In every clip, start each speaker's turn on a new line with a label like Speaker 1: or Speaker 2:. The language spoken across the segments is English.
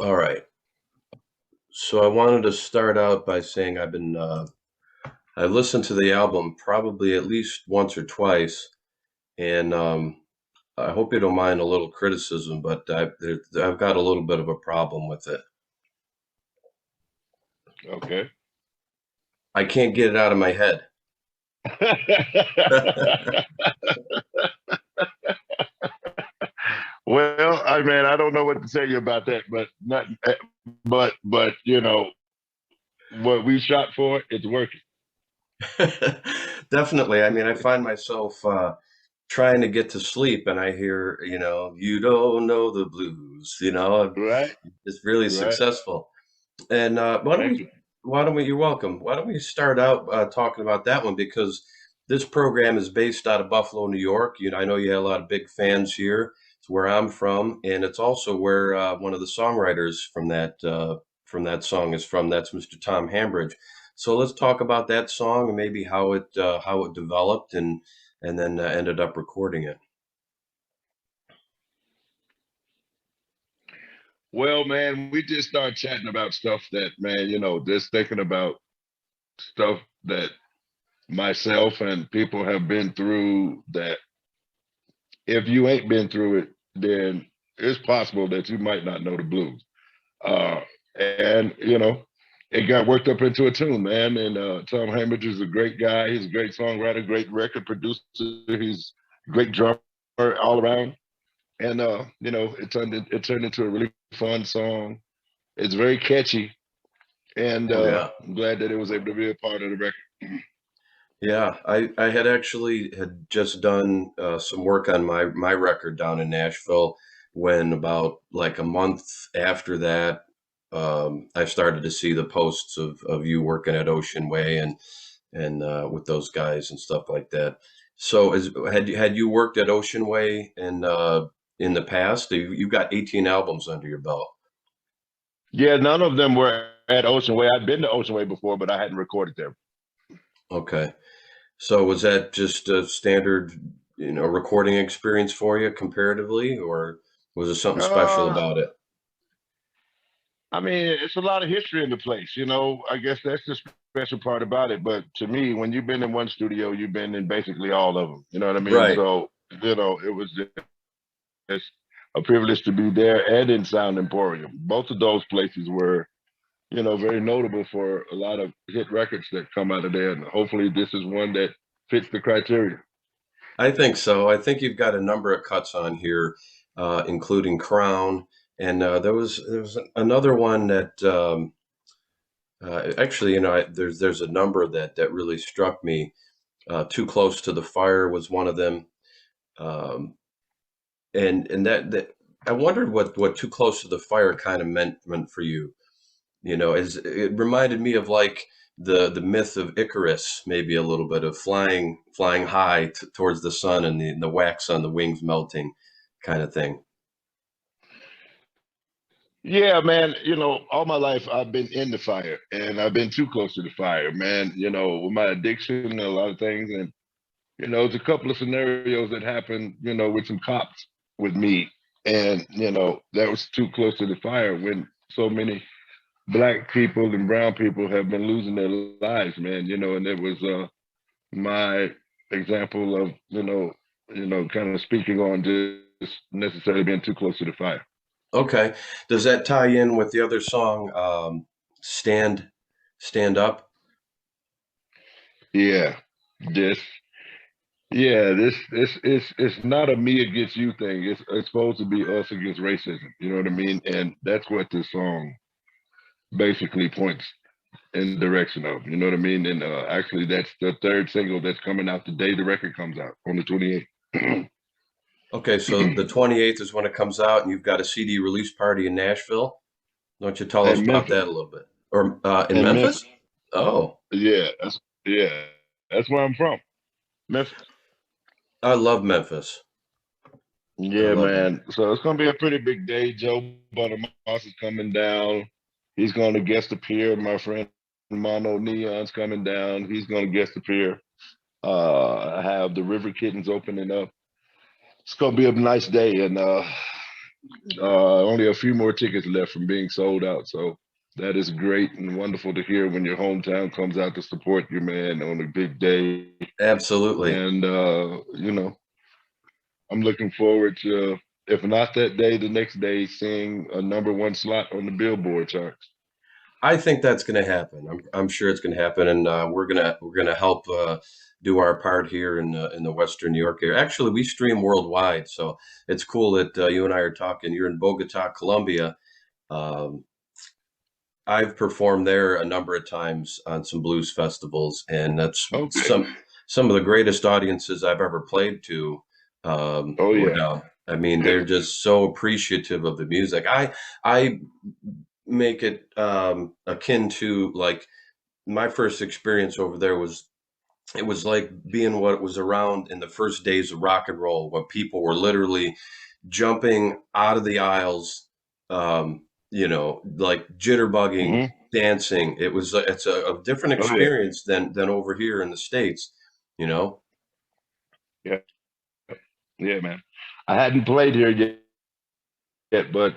Speaker 1: All right. So I wanted to start out by saying I listened to the album probably at least once or twice, and I hope you don't mind a little criticism, but I've got a little bit of a problem with it.
Speaker 2: Okay.
Speaker 1: I can't get it out of my head.
Speaker 2: Well, I mean, I don't know what to tell you about that, but not, but what we shot for, it's working.
Speaker 1: Definitely. I mean, I find myself trying to get to sleep, and I hear, you don't know the blues.
Speaker 2: Right,
Speaker 1: It's really
Speaker 2: right.
Speaker 1: successful. And
Speaker 2: Thank you.
Speaker 1: you're welcome. Why don't we start out talking about that one? Because this program is based out of Buffalo, New York. I know you have a lot of big fans here. It's where I'm from, and it's also where one of the songwriters from that song is from. That's Mr. Tom Hambridge. So let's talk about that song and maybe how it developed and then ended up recording it.
Speaker 2: Well, man, we just started chatting about stuff that, man, just thinking about stuff that myself and people have been through that if you ain't been through it, then it's possible that you might not know the blues. Uh, and it got worked up into a tune, man. And Tom Hambridge is a great guy. He's a great songwriter, great record producer. He's a great drummer all around. And it turned into a really fun song. It's very catchy, and
Speaker 1: Oh yeah.
Speaker 2: I'm glad that it was able to be a part of the record.
Speaker 1: Yeah, I had actually had just done some work on my record down in Nashville when about like a month after that, I started to see the posts of you working at Ocean Way and with those guys and stuff like that. So had you worked at Ocean Way in the past? You've got 18 albums under your belt.
Speaker 2: Yeah, none of them were at Ocean Way. I'd been to Ocean Way before, but I hadn't recorded there.
Speaker 1: Okay. So was that just a standard, recording experience for you comparatively, or was there something special
Speaker 2: Uh,
Speaker 1: about it?
Speaker 2: I mean, it's a lot of history in the place. I guess that's the special part about it. But to me, when you've been in one studio, you've been in basically all of them. You know what I mean?
Speaker 1: Right.
Speaker 2: So, it was just a privilege to be there and in Sound Emporium. Both of those places were, very notable for a lot of hit records that come out of there. And hopefully this is one that fits the criteria.
Speaker 1: I think so. I think you've got a number of cuts on here, including Crown, and there was another one that actually, there's a number that really struck me. Too Close to the Fire was one of them. Um, and that I wondered what Too Close to the Fire kind of meant for you. As it reminded me of like the myth of Icarus, maybe a little bit of flying high towards the sun and the wax on the wings melting, kind of thing.
Speaker 2: Yeah, man, all my life I've been in the fire and I've been too close to the fire, man, with my addiction and a lot of things. And, there's a couple of scenarios that happened, with some cops with me. And, that was too close to the fire when so many black people and brown people have been losing their lives, man, and it was my example of, kind of speaking on just necessarily being too close to the fire.
Speaker 1: Okay, does that tie in with the other song, Stand Stand Up?
Speaker 2: Yeah. This this it's not a me against you thing. It's supposed to be us against racism. You know what I mean? And that's what this song basically points in the direction of. You know what I mean? And actually, that's the third single that's coming out the day the record comes out on the 28th.
Speaker 1: Okay, so the 28th is when it comes out, and you've got a CD release party in Nashville. Why don't you tell us
Speaker 2: And
Speaker 1: about
Speaker 2: Memphis,
Speaker 1: that a little bit? Or in
Speaker 2: and Memphis,
Speaker 1: Memphis? Oh,
Speaker 2: yeah, that's where I'm from, Memphis.
Speaker 1: I love Memphis. I
Speaker 2: Yeah,
Speaker 1: love
Speaker 2: man. So it's gonna be a pretty big day. Joe Bonamassa is coming down. He's gonna guest appear. My friend Mono Neon's coming down. He's gonna guest appear. I have the River Kittens opening up. It's gonna be a nice day, and Only a few more tickets left from being sold out. So that is great and wonderful to hear when your hometown comes out to support you, man, on a big day.
Speaker 1: Absolutely.
Speaker 2: And I'm looking forward to, if not that day, the next day, seeing a number one slot on the Billboard charts.
Speaker 1: I think that's going to happen. I'm sure it's going to happen, and we're gonna help do our part here in the Western New York area. Actually, we stream worldwide, so it's cool that you and I are talking. You're in Bogota, Colombia. Um, I've performed there a number of times on some blues festivals, and that's
Speaker 2: Okay.
Speaker 1: some of the greatest audiences I've ever played to.
Speaker 2: Oh
Speaker 1: Were
Speaker 2: yeah.
Speaker 1: down. I mean, they're just so appreciative of the music. I make it akin to like my first experience over there was it was like being what was around in the first days of rock and roll when people were literally jumping out of the aisles, like jitterbugging,
Speaker 2: Hmm.
Speaker 1: dancing. It's a different
Speaker 2: Oh yeah.
Speaker 1: experience than over here in the States, you know.
Speaker 2: Yeah. Yeah, man. I hadn't played here yet, but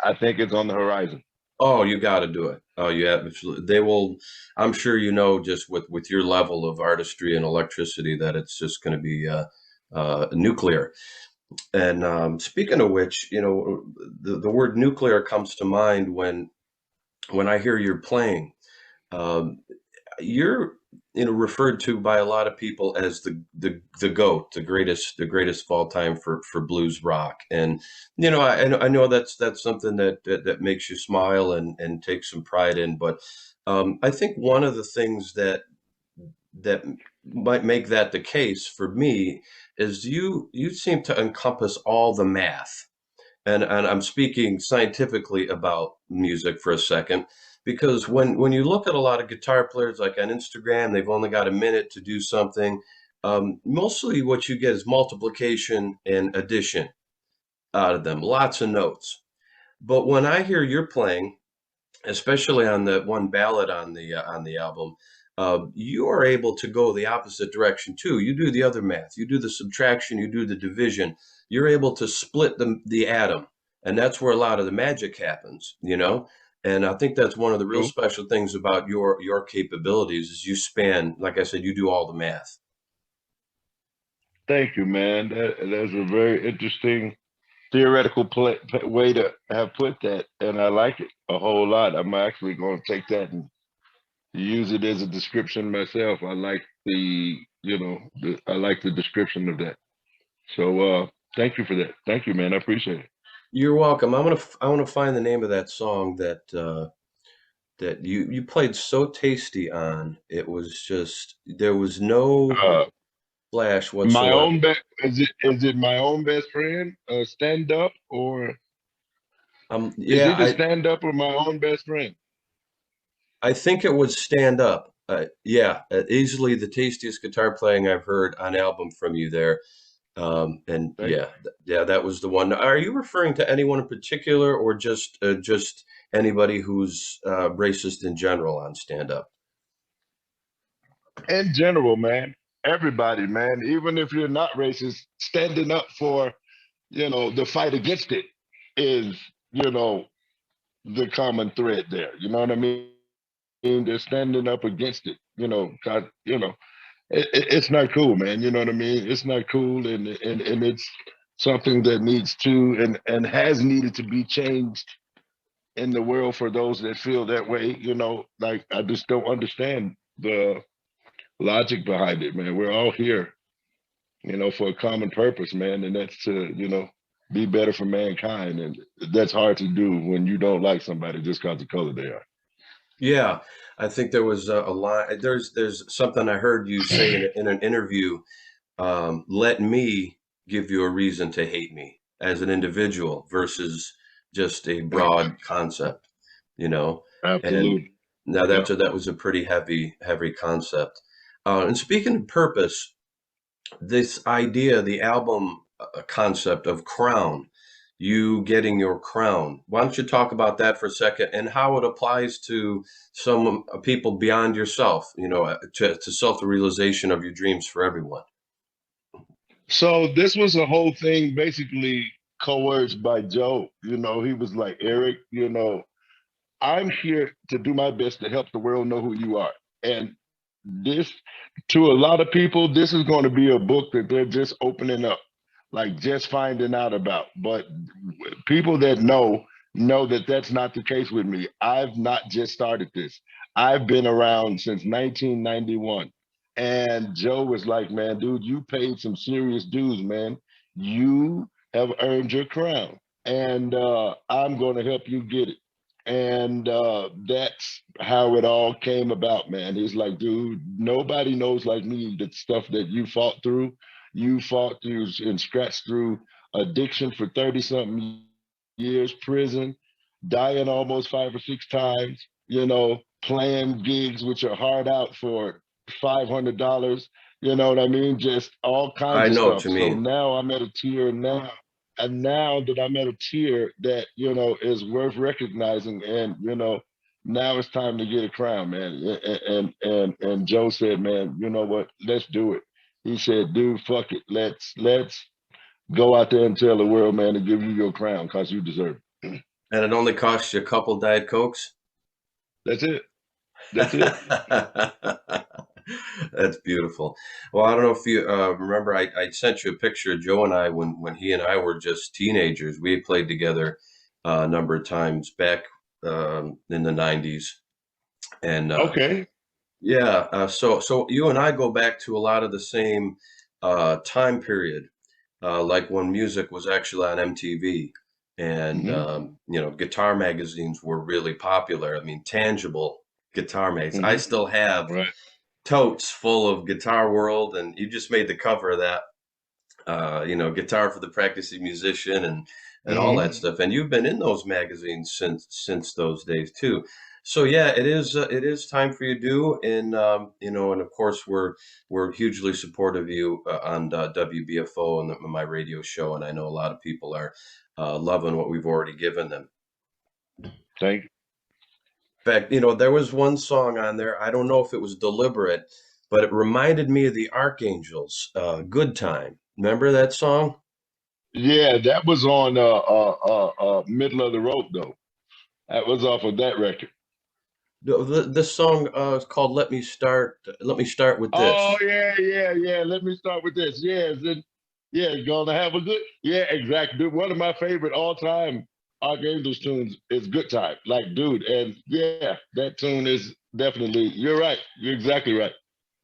Speaker 2: I think it's on the horizon.
Speaker 1: Oh, you got to do it. Oh, yeah, they will. I'm sure you know just with your level of artistry and electricity that it's just going to be nuclear. And speaking of which, the word nuclear comes to mind when I hear you're playing. Um, you're referred to by a lot of people as the goat, the greatest of all time for blues rock. And I know that's something that makes you smile and take some pride in. But I think one of the things that might make that the case for me is you seem to encompass all the math, and I'm speaking scientifically about music for a second, because when you look at a lot of guitar players like on Instagram, they've only got a minute to do something. Mostly what you get is multiplication and addition out of them, lots of notes. But when I hear you're playing, especially on the one ballad on the album, you are able to go the opposite direction too. You do the other math, you do the subtraction, you do the division. You're able to split the atom, and that's where a lot of the magic happens. And I think that's one of the real
Speaker 2: Cool.
Speaker 1: special things about your capabilities is you span, like I said, you do all the math.
Speaker 2: Thank you, man. That's a very interesting theoretical way to have put that, and I like it a whole lot. I'm actually going to take that and use it as a description myself. I like I like the description of that. So thank you for that. Thank you, man. I appreciate it.
Speaker 1: You're welcome. I want to find the name of that song that you played so tasty on. It was just there was no
Speaker 2: Uh,
Speaker 1: flash
Speaker 2: my
Speaker 1: whatsoever.
Speaker 2: own best is it my own best friend? Stand up, or is
Speaker 1: Yeah,
Speaker 2: either stand up or my own best friend?
Speaker 1: I think it was Stand Up. Yeah, easily the tastiest guitar playing I've heard on album from you there. And
Speaker 2: Thank
Speaker 1: yeah, yeah, that was the one. Are you referring to anyone in particular, or just anybody who's racist in general on Stand Up?
Speaker 2: you. In general, man, everybody, man, even if you're not racist, standing up for the fight against it is you know the common thread there. You know what I mean? They're standing up against it. God, it's not cool, man. You know what I mean? It's not cool, and it's something that needs to and has needed to be changed in the world for those that feel that way. Like I just don't understand the logic behind it, man. We're all here, for a common purpose, man, and that's to be better for mankind, and that's hard to do when you don't like somebody just because of color they are.
Speaker 1: Yeah, I think there was a line. There's something I heard you say in an interview. Let me give you a reason to hate me as an individual versus just a broad concept, you know. And
Speaker 2: Absolutely.
Speaker 1: now
Speaker 2: Yeah.
Speaker 1: that was a pretty heavy concept. And speaking of purpose, this idea, the album concept of crown, you getting your crown. Why don't you talk about that for a second and how it applies to some people beyond yourself, to self-realization of your dreams for everyone?
Speaker 2: So this was a whole thing, basically. coerced by Joe. You know, he was like, Eric, you know, I'm here to do my best to help the world know who you are. And this, to a lot of people, this is going to be a book that they're just opening up, like just finding out about. But people that know that that's not the case with me. I've not just started this. I've been around since 1991. And Joe was like, man, dude, you paid some serious dues, man. You have earned your crown. And I'm going to help you get it. And that's how it all came about, man. He's like, dude, nobody knows like me the stuff that you fought through. You fought through and scratched through addiction for 30 something years, prison, dying almost 5 or 6 times, you know, playing gigs which are hard out for $500, you know what I mean? Just all kinds
Speaker 1: I
Speaker 2: of
Speaker 1: know what
Speaker 2: stuff.
Speaker 1: you
Speaker 2: So
Speaker 1: mean.
Speaker 2: now I'm at a tier now. And now that I'm at a tier that, you know, is worth recognizing, and, you know, now it's time to get a crown, man. And Joe said, man, you know what? Let's do it. He said, dude, fuck it. Let's go out there and tell the world, man, to give you your crown because you deserve it.
Speaker 1: And it only costs you a couple Diet Cokes.
Speaker 2: That's it. That's it.
Speaker 1: That's beautiful. Well, I don't know if you remember, I sent you a picture of Joe and I when he and I were just teenagers. We had played together a number of times back in the 90s. And
Speaker 2: Okay.
Speaker 1: yeah, so you and I go back to a lot of the same time period, like when music was actually on MTV, and
Speaker 2: Hmm.
Speaker 1: you know, guitar magazines were really popular. I mean, tangible guitar mags. I
Speaker 2: Hmm.
Speaker 1: still have
Speaker 2: Right.
Speaker 1: totes full of Guitar World, and you just made the cover of that. You know, Guitar for the Practicing Musician and all that
Speaker 2: Hmm.
Speaker 1: stuff. And you've been in those magazines since those days too. So yeah, it is time for you to do, and you know, and of course we're hugely supportive of you on WBFO and my radio show, and I know a lot of people are loving what we've already given them.
Speaker 2: Thank you.
Speaker 1: In fact, you know, there was one song on there. I don't know if it was deliberate, but it reminded me of the Archangels. "Good Time." Remember that song?
Speaker 2: Yeah, that was on Middle of the Road though. That was off of that record.
Speaker 1: This song is called "Let Me Start." Let me start with
Speaker 2: Oh
Speaker 1: this.
Speaker 2: yeah, yeah, yeah. Let me start with this. Yeah, yeah, gonna have a good. Yeah, exactly. Dude, one of my favorite all-time Archangels tunes is "Good Time." Like, dude, and yeah, that tune is definitely. You're right. You're exactly right.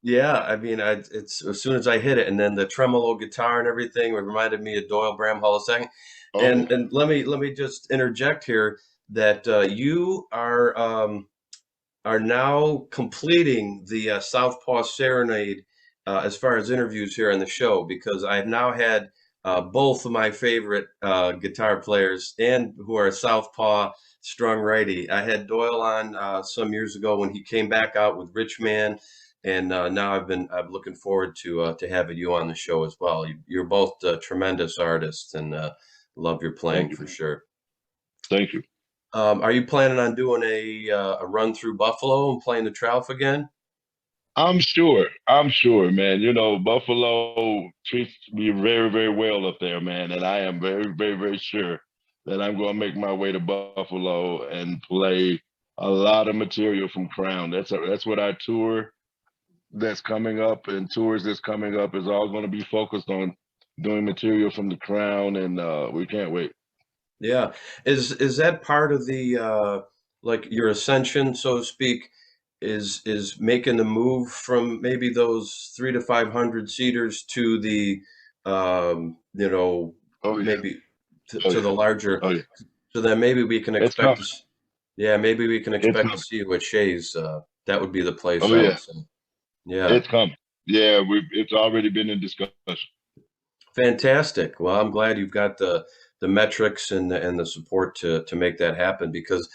Speaker 1: Yeah, I mean, it's as soon as I hit it, and then the tremolo guitar and everything, it reminded me of Doyle Bramhall II.
Speaker 2: Okay.
Speaker 1: And let me just interject here that you are now completing the Southpaw Serenade as far as interviews here on the show, because I've now had both of my favorite guitar players and who are Southpaw strung righty. I had Doyle on some years ago when he came back out with Rich Man, and now I'm looking forward to having you on the show as well. You're both tremendous artists, and love your
Speaker 2: Thank
Speaker 1: playing
Speaker 2: you.
Speaker 1: for sure.
Speaker 2: Thank you.
Speaker 1: Are you planning on doing a run through Buffalo and playing the Trough again?
Speaker 2: I'm sure. I'm sure, man. You know, Buffalo treats me very, very well up there, man. And I am very, very, very sure that I'm going to make my way to Buffalo and play a lot of material from Crown. That's what our tour that's coming up and tours that's coming up is all going to be focused on doing material from the Crown, and we can't wait.
Speaker 1: Yeah. Is that part of the like your ascension, so to speak, is making the move from maybe those 3 to 500 seaters to the you know,
Speaker 2: Oh yeah.
Speaker 1: maybe
Speaker 2: Oh
Speaker 1: to
Speaker 2: yeah.
Speaker 1: the larger,
Speaker 2: Oh yeah.
Speaker 1: so then maybe we can
Speaker 2: It's
Speaker 1: expect
Speaker 2: coming.
Speaker 1: to yeah, maybe we can
Speaker 2: It's
Speaker 1: expect to
Speaker 2: coming.
Speaker 1: see you at Shays. That would be the place
Speaker 2: Oh
Speaker 1: I would
Speaker 2: yeah.
Speaker 1: say. Yeah.
Speaker 2: It's coming. Yeah, it's already been in discussion.
Speaker 1: Fantastic. Well, I'm glad you've got the metrics and the support to make that happen, because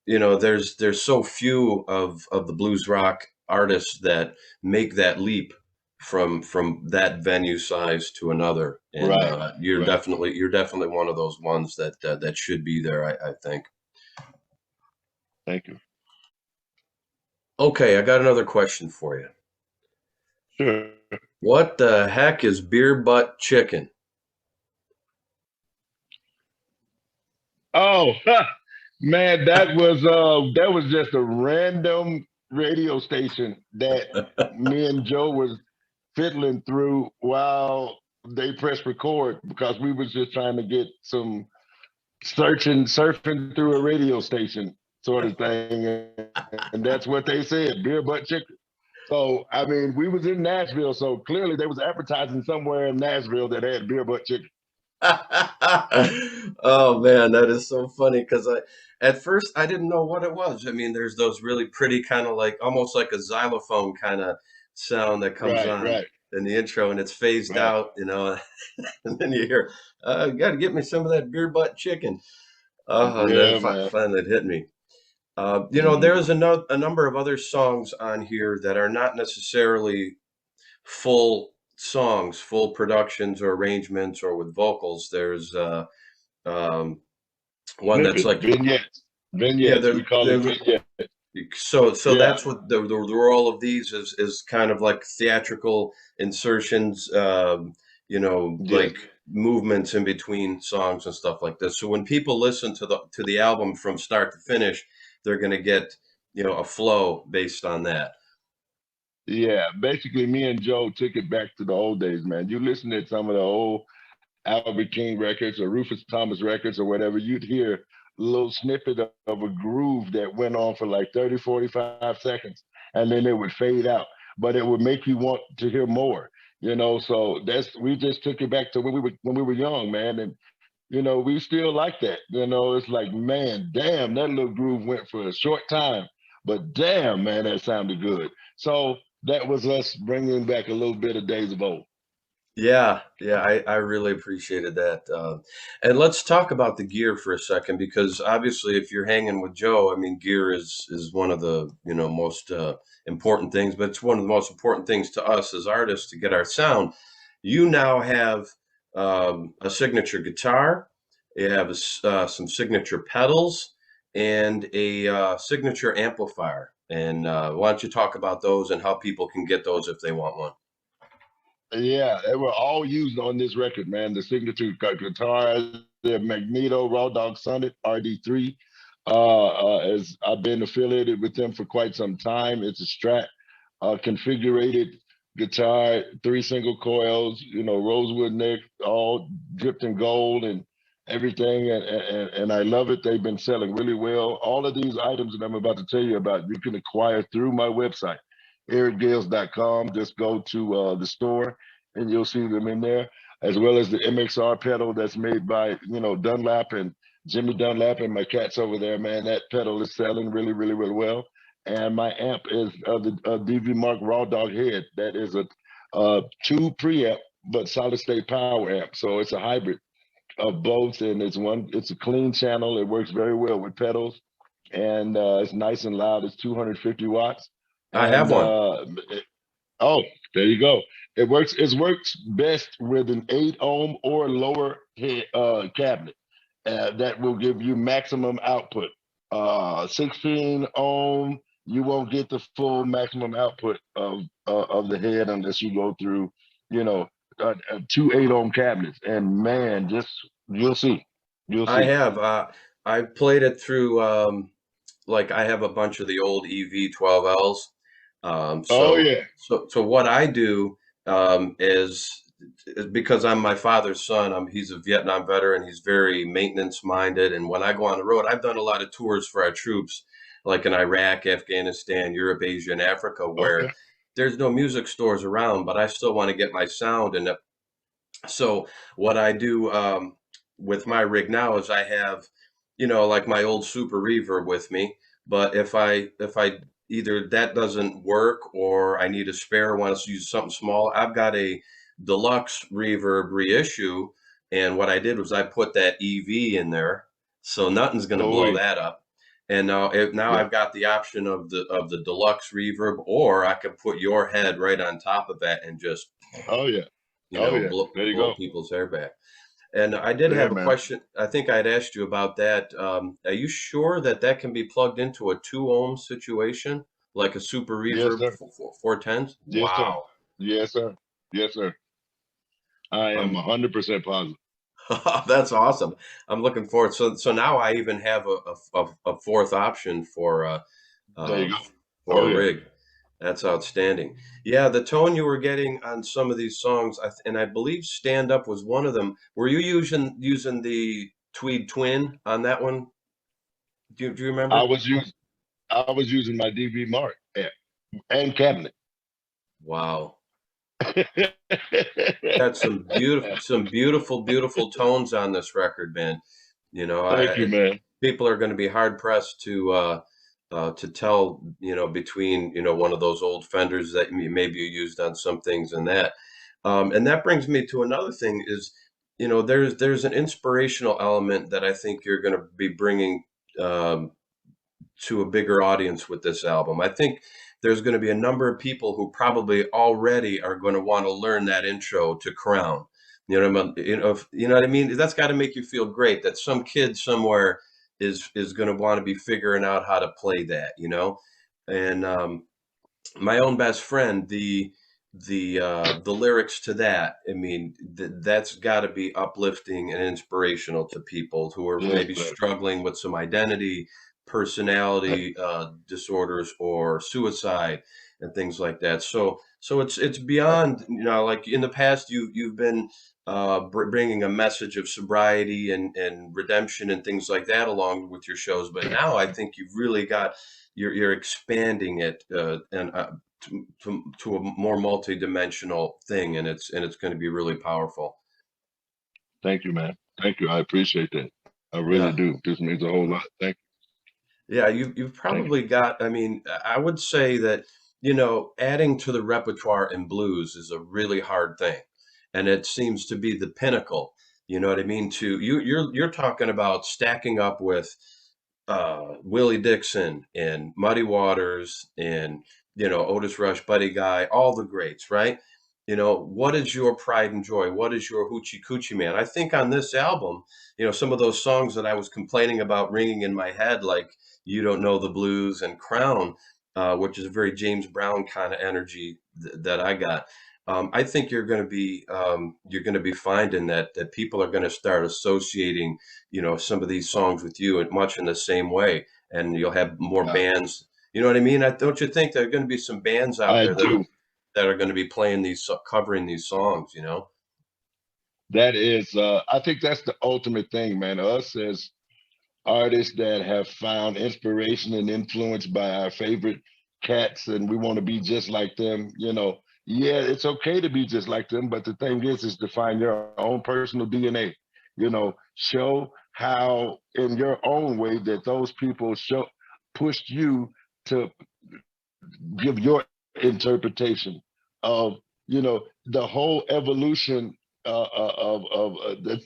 Speaker 1: you know there's so few of the blues rock artists that make that leap from that venue size to another, and
Speaker 2: Right.
Speaker 1: you're
Speaker 2: Right.
Speaker 1: definitely one of those ones that should be there, I think.
Speaker 2: Thank you.
Speaker 1: Okay, I got another question for you.
Speaker 2: Sure.
Speaker 1: What the heck is beer butt chicken?
Speaker 2: Oh, man, that was just a random radio station that me and Joe was fiddling through while they pressed record because we was just trying to get some surfing through a radio station sort of thing, and that's what they said, beer butt chicken. So I mean, we was in Nashville, so clearly they was advertising somewhere in Nashville that had beer butt chicken.
Speaker 1: Oh man, that is so funny because at first I didn't know what it was. I mean, there's those really pretty kind of like almost like a xylophone kind of sound that comes
Speaker 2: Right,
Speaker 1: on
Speaker 2: right,
Speaker 1: in the intro and it's phased
Speaker 2: right.
Speaker 1: out, and then you hear, "You got to get me some of that beer butt chicken." Oh, and then
Speaker 2: Yeah, man.
Speaker 1: finally it hit me.
Speaker 2: Hmm.
Speaker 1: There's a number of other songs on here that are not necessarily full songs, full productions or arrangements or with vocals. There's um, one that's
Speaker 2: Snippets,
Speaker 1: like,
Speaker 2: vignettes,
Speaker 1: yeah,
Speaker 2: vignettes. We call it
Speaker 1: there's
Speaker 2: vignettes.
Speaker 1: so
Speaker 2: Yeah,
Speaker 1: that's what the role of these is kind of like theatrical insertions,
Speaker 2: yes,
Speaker 1: like movements in between songs and stuff like this. So when people listen to the album from start to finish, they're going to get, a flow based on that.
Speaker 2: yeah. Basically, me and Joe took it back to the old days, man. You listen to some of the old Albert King records or Rufus Thomas records or whatever, you'd hear a little snippet of a groove that went on for like 30, 45 seconds, and then it would fade out. But it would make you want to hear more, So we just took it back to when we were young, man. And we still like that. It's like, man, damn, that little groove went for a short time, but damn, man, that sounded good. So that was us bringing back a little bit of Days of Old.
Speaker 1: Yeah, yeah, I really appreciated that. And let's talk about the gear for a second, because obviously, if you're hanging with Joe, I mean, gear is one of the most important things, but it's one of the most important things to us as artists to get our sound. You now have a signature guitar, you have some signature pedals, and a signature amplifier. And why don't you talk about those and how people can get those if they want one?
Speaker 2: Yeah, they were all used on this record, man. The signature guitar, the Magneto Raw Dog Summit RD3. As I've been affiliated with them for quite some time. It's a Strat configurated guitar, three single coils, rosewood neck, all dripped in gold and everything. And I love it. They've been selling really well. All of these items that I'm about to tell you about, you can acquire through my website, ericgales.com. Just go to the store and you'll see them in there, as well as the MXR pedal that's made by, Dunlap and Jimmy Dunlap and my cats over there, man. That pedal is selling really, really, really well. And my amp is the DV Mark Raw Dog Head. That is a two preamp, but solid state power amp. So it's a hybrid of both, and it's a clean channel. It works very well with pedals, and it's nice and loud. It's 250 watts,
Speaker 1: I have
Speaker 2: and
Speaker 1: one.
Speaker 2: oh, there you go. It works best with an 8 ohm or lower head, cabinet. That will give you maximum output. 16 ohm, you won't get the full maximum output of the head unless you go through, you know, two 8 ohm cabinets. And man, just you'll see, you'll
Speaker 1: I
Speaker 2: see.
Speaker 1: have. I played it through. Like I have a bunch of the old EV12Ls. Um,
Speaker 2: Oh
Speaker 1: so
Speaker 2: yeah,
Speaker 1: so what I do is because I'm my father's son. He's a Vietnam veteran. He's very maintenance minded, and when I go on the road, I've done a lot of tours for our troops, like in Iraq, Afghanistan, Europe, Asia, and Africa, where
Speaker 2: okay,
Speaker 1: there's no music stores around, but I still want to get my sound. And so what I do with my rig now is I have, like my old Super Reverb with me. But if I either that doesn't work or I need a spare, want to use something small, I've got a deluxe reverb reissue. And what I did was I put that EV in there, so nothing's going to
Speaker 2: oh
Speaker 1: blow
Speaker 2: yeah,
Speaker 1: that up. And now
Speaker 2: yeah,
Speaker 1: I've got the option of the deluxe reverb, or I could put your head right on top of that and just
Speaker 2: oh yeah, oh yeah. There you
Speaker 1: blow
Speaker 2: go.
Speaker 1: people's hair back. And I did
Speaker 2: Yeah,
Speaker 1: have a
Speaker 2: man.
Speaker 1: question. I think I'd asked you about that. Are you sure that that can be plugged into a 2 ohm situation, like a Super
Speaker 2: Yes,
Speaker 1: Reverb
Speaker 2: sir.
Speaker 1: 410s?
Speaker 2: Yes, sir.
Speaker 1: Wow.
Speaker 2: Yes, sir. Yes, sir. I am
Speaker 1: Um,
Speaker 2: 100% positive.
Speaker 1: That's awesome. I'm looking forward. So now I even have a fourth option
Speaker 2: There you
Speaker 1: uh,
Speaker 2: go.
Speaker 1: for
Speaker 2: Oh
Speaker 1: a
Speaker 2: yeah,
Speaker 1: rig. That's outstanding. Yeah, the tone you were getting on some of these songs, and I believe "Stand Up" was one of them. Were you using the Tweed Twin on that one? Do you
Speaker 2: I
Speaker 1: remember?
Speaker 2: was using I was using my DV Mark and cabinet.
Speaker 1: Wow, got beautiful tones on this record, man. You know,
Speaker 2: Thank you, man.
Speaker 1: people are going to be hard pressed to tell, between, one of those old Fenders that maybe you used on some things and that. And that brings me to another thing is, there's an inspirational element that I think you're going to be bringing um, to a bigger audience with this album. I think there's going to be a number of people who probably already are going to want to learn that intro to Crown. You know what I mean? That's got to make you feel great that some kid somewhere is going to want to be figuring out how to play that. And my own best friend, the lyrics to that, I mean, that's got to be uplifting and inspirational to people who are
Speaker 2: Yes,
Speaker 1: maybe
Speaker 2: sir.
Speaker 1: struggling with some identity, personality disorders, or suicide and things like that. So it's beyond, like in the past you've been bringing a message of sobriety and redemption and things like that along with your shows, but now I think you've really got you're expanding it and to a more multi-dimensional thing, and it's going to be really powerful.
Speaker 2: Thank you, man. Thank you. I appreciate that. I really
Speaker 1: Yeah.
Speaker 2: do. This means a whole lot. Thank
Speaker 1: Yeah, you've
Speaker 2: you. Thank you.
Speaker 1: probably got, I mean, I would say that, adding to the repertoire in blues is a really hard thing. And it seems to be the pinnacle, you know what I mean? You're talking about stacking up with Willie Dixon and Muddy Waters and, Otis Rush, Buddy Guy, all the greats, right? What is your pride and joy? What is your hoochie coochie man? I think on this album, some of those songs that I was complaining about ringing in my head, like You Don't Know the Blues and Crown, which is a very James Brown kind of energy that I got. I think you're going to be finding that people are going to start associating, some of these songs with you, and much in the same way, and you'll have more
Speaker 2: Uh,
Speaker 1: bands. You know what I mean? Don't you think there are going to be some bands out
Speaker 2: I
Speaker 1: there that
Speaker 2: do.
Speaker 1: are going to be playing covering these songs?
Speaker 2: That is, I think that's the ultimate thing, man. Us as artists that have found inspiration and influenced by our favorite cats, and we want to be just like them. Yeah, it's okay to be just like them, but the thing is to find your own personal DNA. Show how in your own way that those people pushed you to give your interpretation of the whole evolution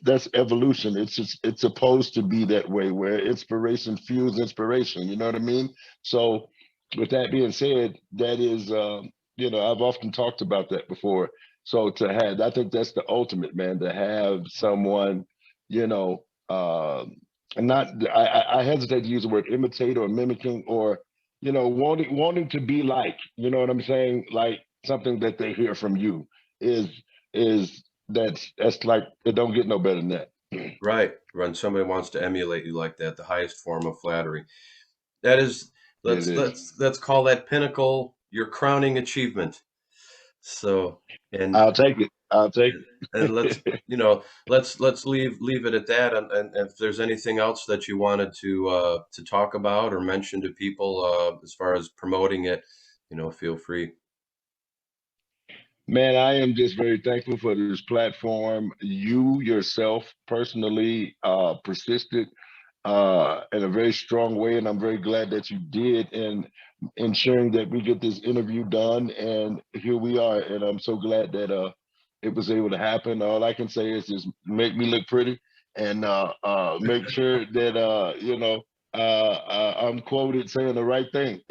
Speaker 2: that's evolution. It's supposed to be that way, where inspiration fuels inspiration. You know what I mean? So, with that being said, that is I've often talked about that before. So I think that's the ultimate, man, to have someone, you know, and not I hesitate to use the word imitate or mimicking or wanting to be like, you know what I'm saying? Like something that they hear from you is that's like it don't get no better than that.
Speaker 1: Right. When somebody wants to emulate you like that, the highest form of flattery. That is,
Speaker 2: It
Speaker 1: let's
Speaker 2: is.
Speaker 1: let's call that pinnacle your crowning achievement. So, and
Speaker 2: I'll take it. I'll take
Speaker 1: and let's
Speaker 2: it.
Speaker 1: let's leave it at that. And if there's anything else that you wanted to talk about or mention to people as far as promoting it, feel free.
Speaker 2: Man, I am just very thankful for this platform. You yourself personally persisted in a very strong way, and I'm very glad that you did in ensuring that we get this interview done. And here we are, and I'm so glad that it was able to happen. All I can say is just make me look pretty and make sure that I'm quoted saying the right thing.